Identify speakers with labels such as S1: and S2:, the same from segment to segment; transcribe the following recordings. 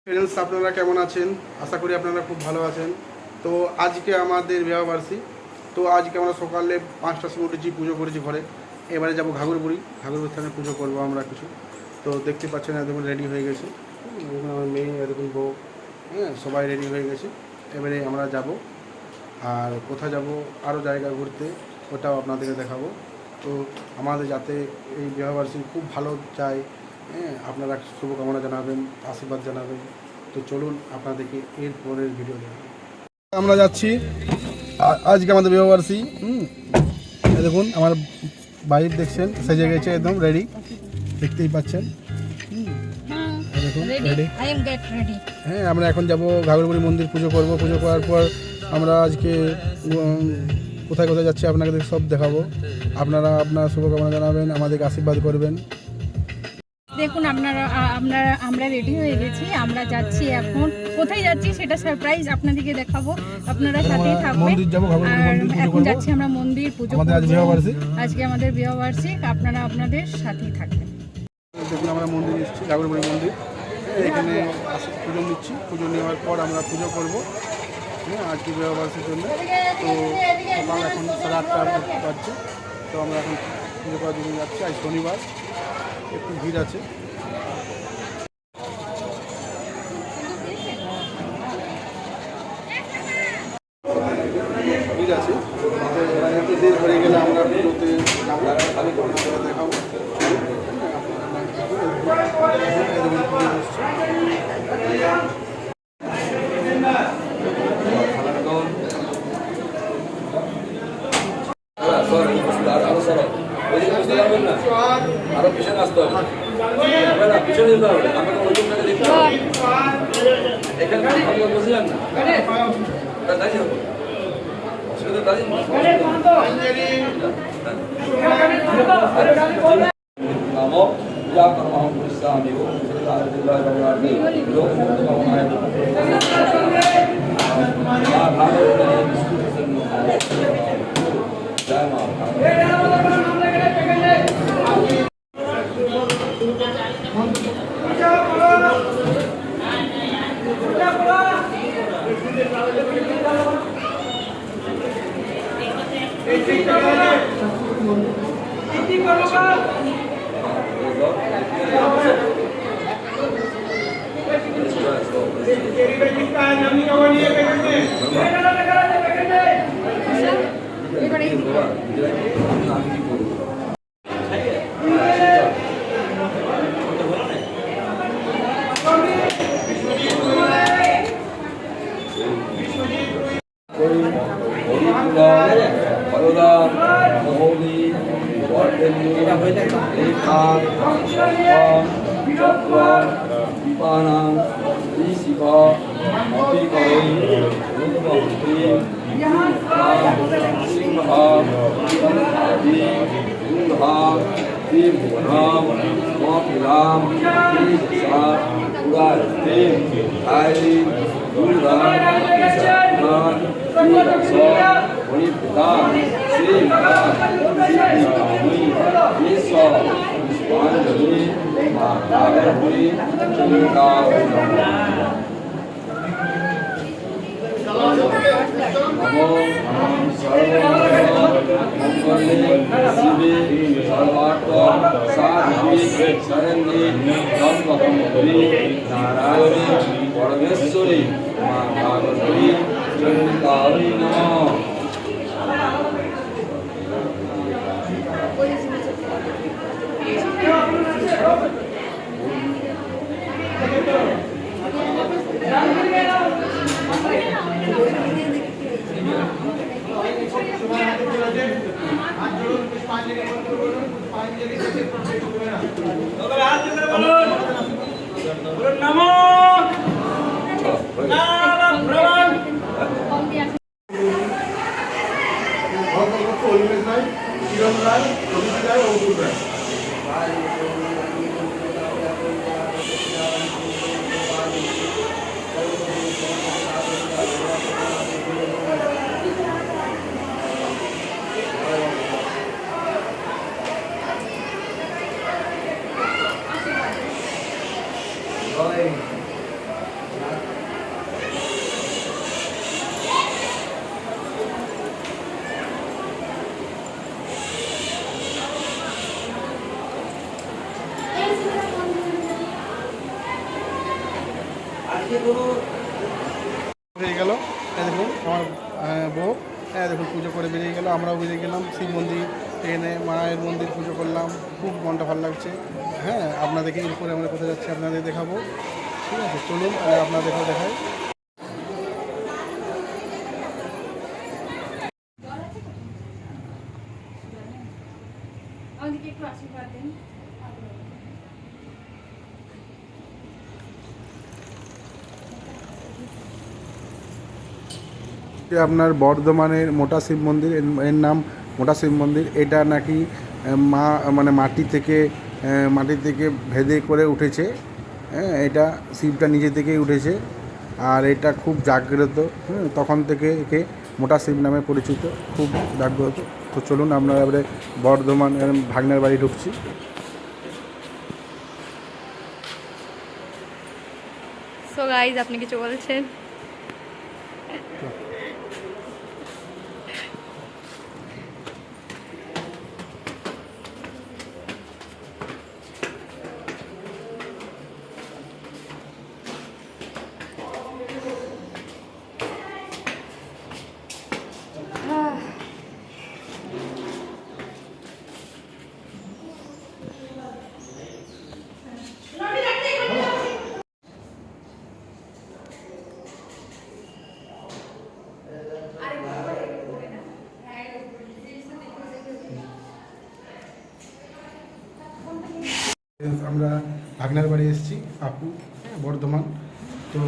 S1: Friends, আপনারা কেমন আছেন? আশা করি আপনারা খুব ভালো আছেন। তো আজকে আমাদের বিবাহবার্ষিকী। তো আজকে আমরা সকালে 5টার সময় উঠেছি, পুজো করেছি ঘরে। এবারে যাব ঘাগরবুড়ি স্থানে পুজো করবো আমরা কিছু। তো দেখতে পাচ্ছেন একদম রেডি হয়ে গেছে। দেখুন আমার মেয়ে, এরকম বউ, হ্যাঁ, সবাই রেডি হয়ে গেছে। এবারে আমরা যাব, আর কোথায় যাব আরও জায়গা ঘুরতে, ওটাও আপনাদেরকে দেখাবো। তো আমাদের যাতে এই বিবাহবার্ষিকী খুব ভালো যায়, হ্যাঁ, আপনারা শুভকামনা জানাবেন, আশীর্বাদ জানাবেন। তো চলুন আপনাদেরকে এর পরের ভিডিও দেখাবো। আমরা যাচ্ছি আজকে আমাদের বিবাহবার্ষিকী। দেখুন আমার বাইক দেখছেন, সেজে গেছে একদম রেডি, দেখতেই পাচ্ছেন। দেখুন রেডি। হ্যাঁ, আমরা এখন যাব ঘাগরবুড়ি মন্দির, পুজো করব। পুজো করার পর আমরা আজকে কোথায় কোথায় যাচ্ছি আপনাদের সব দেখাবো। আপনারা আপনার শুভকামনা জানাবেন, আমাদেরকে আশীর্বাদ করবেন।
S2: দেখুন আমরা রেডি হয়ে গেছি। আমরা যাচ্ছি, এখন কোথায় যাচ্ছি সেটা সারপ্রাইজ আপনাদেরকে দেখাবো। আপনারা সাথেই থাকবেন।
S1: মন্দির যাব, ঘাগরবুড়ি মন্দির পুজো করব।
S2: এখন যাচ্ছি আমরা মন্দির পুজো করব। আজকে আমাদের বিবাহবার্ষিকী, আপনারা আপনাদের সাথেই থাকবেন।
S1: দেখুন আমরা মন্দির এসেছি, ঘাগরবুড়ি মন্দির। এখানে পুজো নিচ্ছি, পুজো নেওয়ার পর আমরা পুজো করব, হ্যাঁ, আজকে বিবাহবার্ষিকীর জন্য। তো সকাল এখন 8:30 বাজছে। তো আমরা এখন পুজো করার জন্য যাচ্ছি। আজ শনিবার, একটু ভিড় আছে। ভিড় আছে, একটু দেরি হয়ে গেলে আমরা পুজোতে দেখাবো।
S3: আরো পিছনে আসতে হবে, পিছনে যেতে হবে। আমাকে ওই লোকটাকে দেখতে হবে। এখানে বসে যান না, দাঁড়িয়ে হবে, অসুবিধা দাঁড়িয়ে নাম পূজা কর্ম পরিশ্রামি জয় মা। পরমেশ্বরী মা ভাগবতী চন্ডিকায় নমঃ।
S1: বেরিয়ে গেল, দেখুন আমার বউ, দেখুন পুজো করে বেরিয়ে গেল, আমরাও বেরিয়ে গেলাম শিব মন্দির ট্রেনে, মায়ের মন্দির পুজো করলাম, খুব মনটা ভালো লাগছে। হ্যাঁ, আপনাদেরকে এরপরে আমরা কোথায় যাচ্ছি আপনাদের দেখাবো, ঠিক আছে? চলুন আপনাদেরকেও দেখাই।
S2: আমাদেরকে একটু আশীর্বাদ দিন।
S1: আপনার বর্ধমানের মোটা শিব মন্দির, এর নাম মোটা শিব মন্দির। এটা নাকি মানে মাটি থেকে ভেদে করে উঠেছে। হ্যাঁ, এটা শিবটা নিজে থেকেই উঠেছে, আর এটা খুব জাগ্রত। তখন থেকে একে মোটা শিব নামে পরিচিত, খুব জাগ্রত। তো চলুন আমরা এবারে বর্ধমান ভাগনার বাড়ি ঢুকছি।
S2: সো গাইজ, আপনি কিছু বলছেন?
S1: আমরা ভাগনার বাড়ি এসেছি, আপু, বর্ধমান। তো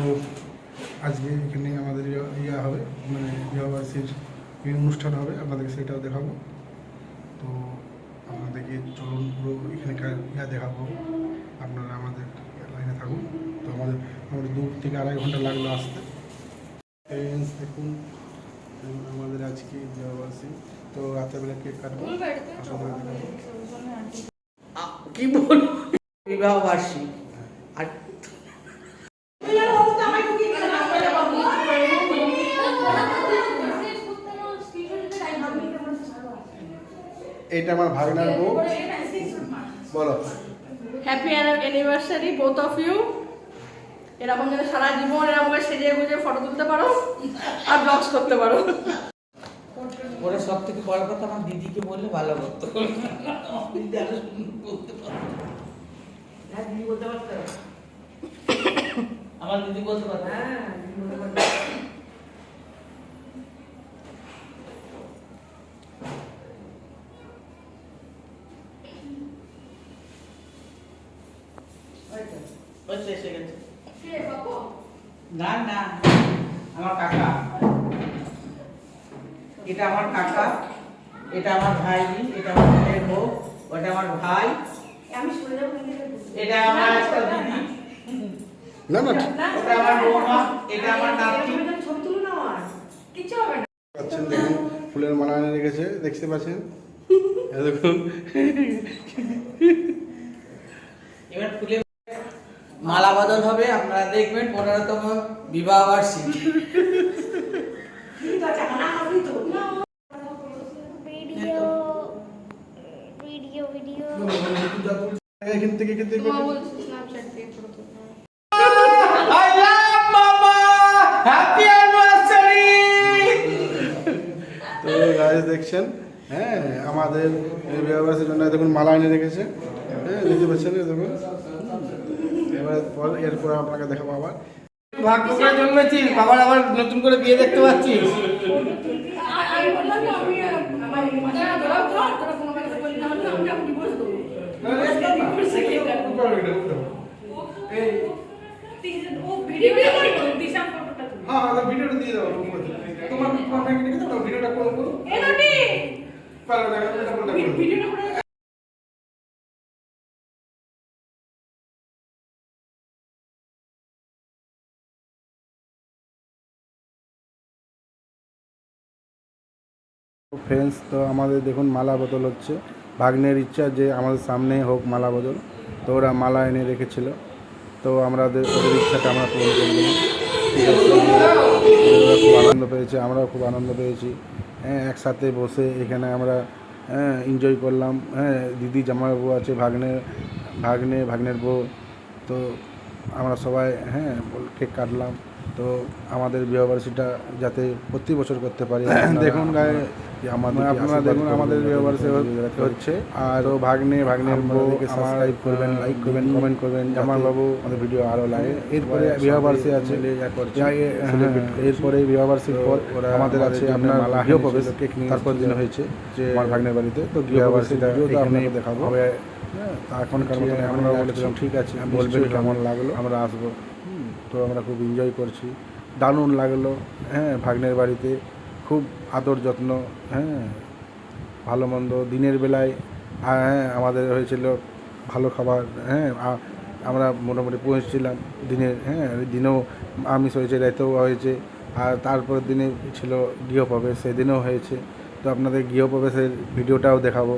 S1: আজকে এখানে আমাদের ইয়া হবে, মানে বিবাহবার্ষিকীর অনুষ্ঠান হবে, আপনাদেরকে সেটাও দেখাবো। তো আপনাদেরকে চলুন পুরো এখানকার দেখাবো, আপনারা আমাদের লাইনে থাকুন। তো আমাদের 2 থেকে 2.5 ঘন্টা লাগলো আসতে। দেখুন আমাদের আজকে বিবাহবার্ষিকী, তো রাতেরবেলা কেক কাটবো, আপনাদের দেখাবো।
S4: কি বল বিবাহ বার্ষিক আর
S1: এটা আমার ভাগনার বউ, বলো।
S5: Happy anniversary both of you. এরকম যেন সারা জীবন এরকম করে সেজে গুজে ফটো তুলতে পারো আর ব্লগস করতে পারো।
S4: ওরা সব থেকে বড় কথা আমার দিদিকে বললে ভালো করতো। দিদি আরো বলতে পারতো। হ্যাঁ, দিদি বলতে পারতো। আমার দিদি বলতে পারতো। হ্যাঁ, দিদি বলতে পারতো। এসে গেছে। না না, আমার কাকা। এটা আমার কাকা, এটা আমার ভাই, এটা আমার ভাইয়ের বউ, ওটা আমার ভাই, এটা আমার একটা দিদি,
S1: না না,
S4: ওটা আমার বৌমা, এটা আমার নাতি।
S1: পাচ্ছেন দেখুন, ফুলের মালা এনে রেখেছে, দেখতে পাচ্ছেন। দেখুন
S4: এবার ফুলে মালা বদল হবে, আপনারা দেখবেন 15তম বিবাহ বার্ষিকী।
S1: এখান থেকে
S4: I love mama! Happy anniversary!
S1: তো গাইস দেখছেন, হ্যাঁ, আমাদের বিবাহের জন্য দেখুন মালা এনে রেখেছে। হ্যাঁ, দেখতে পাচ্ছেন, দেখুন। এরপর আপনাকে দেখাবো আবার।
S4: ভাগ্য করে জন্মেছিস, বাবার আবার নতুন করে বিয়ে দেখতে পাচ্ছিস।
S1: হ্যাঁ, ভিডিওটা দিয়ে দাও, তোমার ভিডিওটা করবো। ফ্রেন্ডস, তো আমাদের দেখুন মালা বদল হচ্ছে। ভাগ্নের ইচ্ছা যে আমাদের সামনে হোক মালা বদল, তো ওরা মালা এনে রেখেছিল, তো ওদের ইচ্ছাটা আমরা পূরণ করবো। ঠিক আছে, ওরা খুব আনন্দ পেয়েছে, আমরাও খুব আনন্দ পেয়েছি। হ্যাঁ, একসাথে বসে এখানে আমরা এনজয় করলাম। হ্যাঁ, দিদি জামাইবাবু আছে, ভাগ্নের বউ, তো আমরা সবাই কেক কাটলাম। তো আমাদের বিবাহবার্ষিকীটা যাতে প্রতি বছর করতে পারি। দেখুন গায়ে আপনারা দেখুন আমাদের বিবাহবার্ষিকী হচ্ছে। আর ভাগ্নের বউকে সাবস্ক্রাইব করবেন, লাইক করবেন, কমেন্ট করবেন। জামালবাবু আমাদের ভিডিও আরও লাগে। এরপরে বিবাহবার্ষিকী আছে, এরপরে বিবাহবার্ষিকীর পর আমাদের আছে আপনার গৃহপ্রবেশ। তারপর দিন হয়েছে যে আমার ভাগ্নের বাড়িতে। তো গৃহপ্রবেশটা এখানে দেখাবো। তা এখনকার মতো আমরা বলেছিলাম ঠিক আছে, বলবেন কেমন লাগলো, আমরা আসবো। তো আমরা খুব এনজয় করছি, দারুণ লাগলো। ভাগ্নের বাড়িতে খুব আদর যত্ন, ভালো মন্দ দিনের বেলায় আমাদের হয়েছিল ভালো খাবার। আমরা মোটামুটি পৌঁছেছিলাম দিনেও আমিষ হয়েছে, রাতেও হয়েছে। আর তারপরের দিনে ছিল গৃহপ্রবেশ, সেদিনও হয়েছে। তো আপনাদের গৃহপ্রবেশের ভিডিওটাও দেখাবো।